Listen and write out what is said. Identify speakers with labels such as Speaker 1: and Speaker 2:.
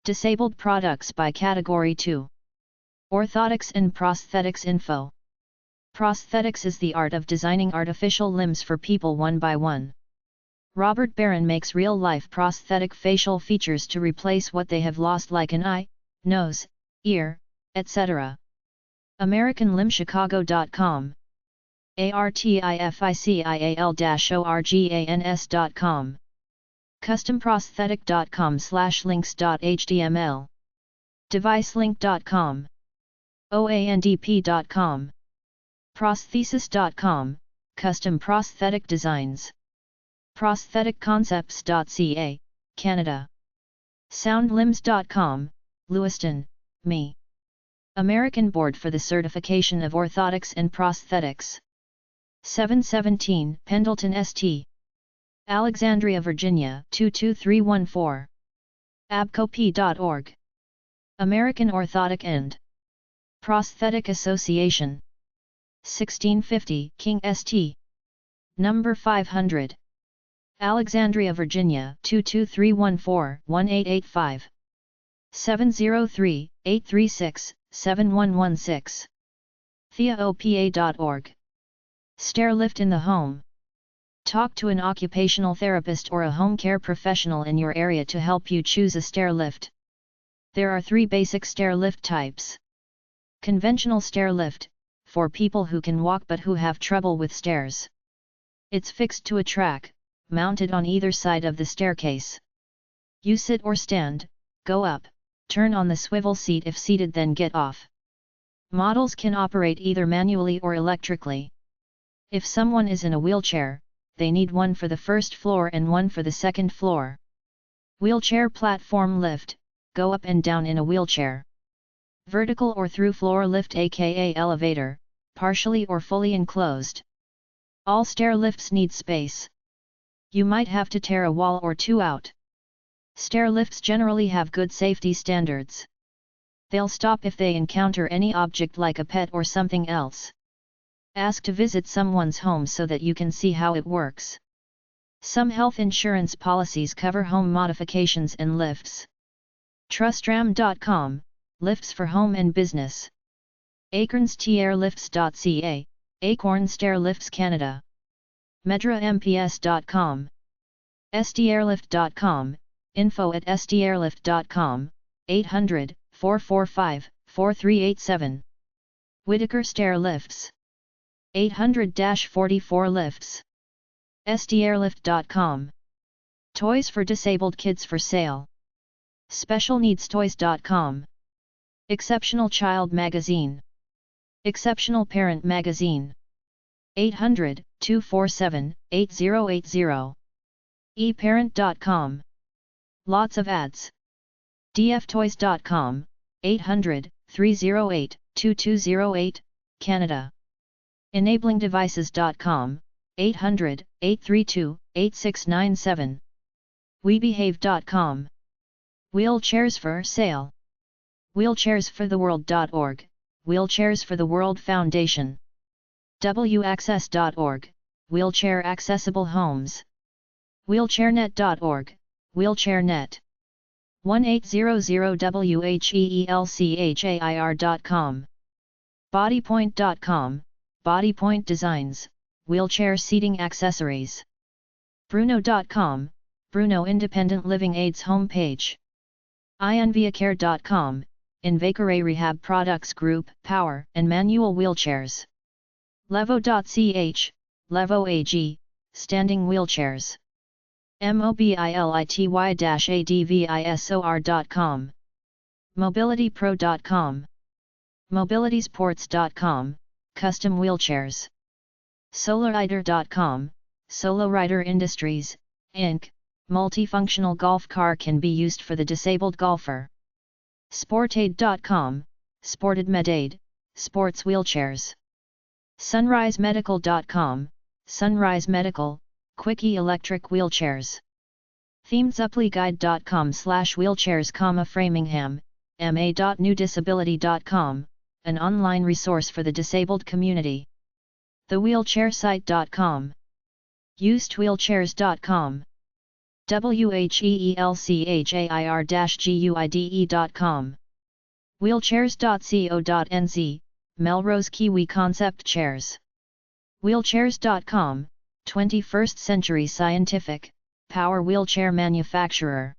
Speaker 1: Disabled products by Category 2. Orthotics and prosthetics info. Prosthetics is the art of designing artificial limbs for people one by one. Robert Barron makes real-life prosthetic facial features to replace what they have lost, like an eye, nose, ear, etc. AmericanLimbChicago.com. artificial-organs.com. customprosthetic.com/links.html. devicelink.com. oandp.com. prosthesis.com, custom prosthetic designs. prostheticconcepts.ca, Canada. soundlimbs.com, Lewiston, ME. American Board for the Certification of Orthotics and Prosthetics. 717 Pendleton St. Alexandria, Virginia 22314. abcop.org. American Orthotic and Prosthetic Association. 1650 King St. Number 500. Alexandria, Virginia 22314-1885. 703-836-7116. theaopa.org. Stair lift in the home. Talk to an occupational therapist or a home care professional in your area to help you choose a stair lift. There are 3 basic stair lift types. Conventional stair lift, for people who can walk but who have trouble with stairs. It's fixed to a track, mounted on either side of the staircase. You sit or stand, go up, turn on the swivel seat if seated, then get off. Models can operate either manually or electrically. If someone is in a wheelchair, they need one for the first floor and one for the second floor. Wheelchair platform lift, go up and down in a wheelchair. Vertical or through floor lift, aka elevator, partially or fully enclosed. All stair lifts need space. You might have to tear a wall or 2 out. Stair lifts generally have good safety standards. They'll stop if they encounter any object like a pet or something else. Ask to visit someone's home so that you can see how it works. Some health insurance policies cover home modifications and lifts. Trustram.com, lifts for home and business. acornstairlifts.ca, Acorn Stair Lifts Canada. medramps.com. stairlift.com, info@stairlift.com, 800-445-4387. Whitaker Stair Lifts. 800-44 lifts. stairlift.com. Toys for disabled kids for sale. specialneedstoys.com. Exceptional Child Magazine. Exceptional Parent Magazine. 800-247-8080. eparent.com. Lots of ads. dftoys.com, 800-308-2208, Canada. enablingdevices.com, 800-832-8697. webehave.com. Wheelchairs for sale. wheelchairsfortheworld.org, Wheelchairs for the World Foundation. waccess.org, Wheelchair Accessible Homes. wheelchairnet.org, WheelchairNet. 1800wheelchair.com. bodypoint.com, Bodypoint Designs, Wheelchair Seating Accessories. Bruno.com, Bruno Independent Living Aids Homepage. ionviacare.com, Invacare Rehab Products Group, Power and Manual Wheelchairs. Levo.ch, Levo AG, Standing Wheelchairs. mobility-advisor.com. mobilitypro.com. mobilitysports.com, Custom Wheelchairs. solarider.com, Solarider Industries, Inc., multifunctional golf car can be used for the disabled golfer. Sportaid.com, SportedMedAid, sports wheelchairs. sunrisemedical.com, Sunrise Medical, quickie electric wheelchairs. themesuplyguide.com/wheelchairs, Framingham, ma.newdisability.com, an online resource for the disabled community. thewheelchairsite.com. usedwheelchairs.com. wheelchair-guide.com. Wheelchairs.co.nz, Melrose Kiwi Concept Chairs. Wheelchairs.com, 21st Century Scientific, Power Wheelchair Manufacturer.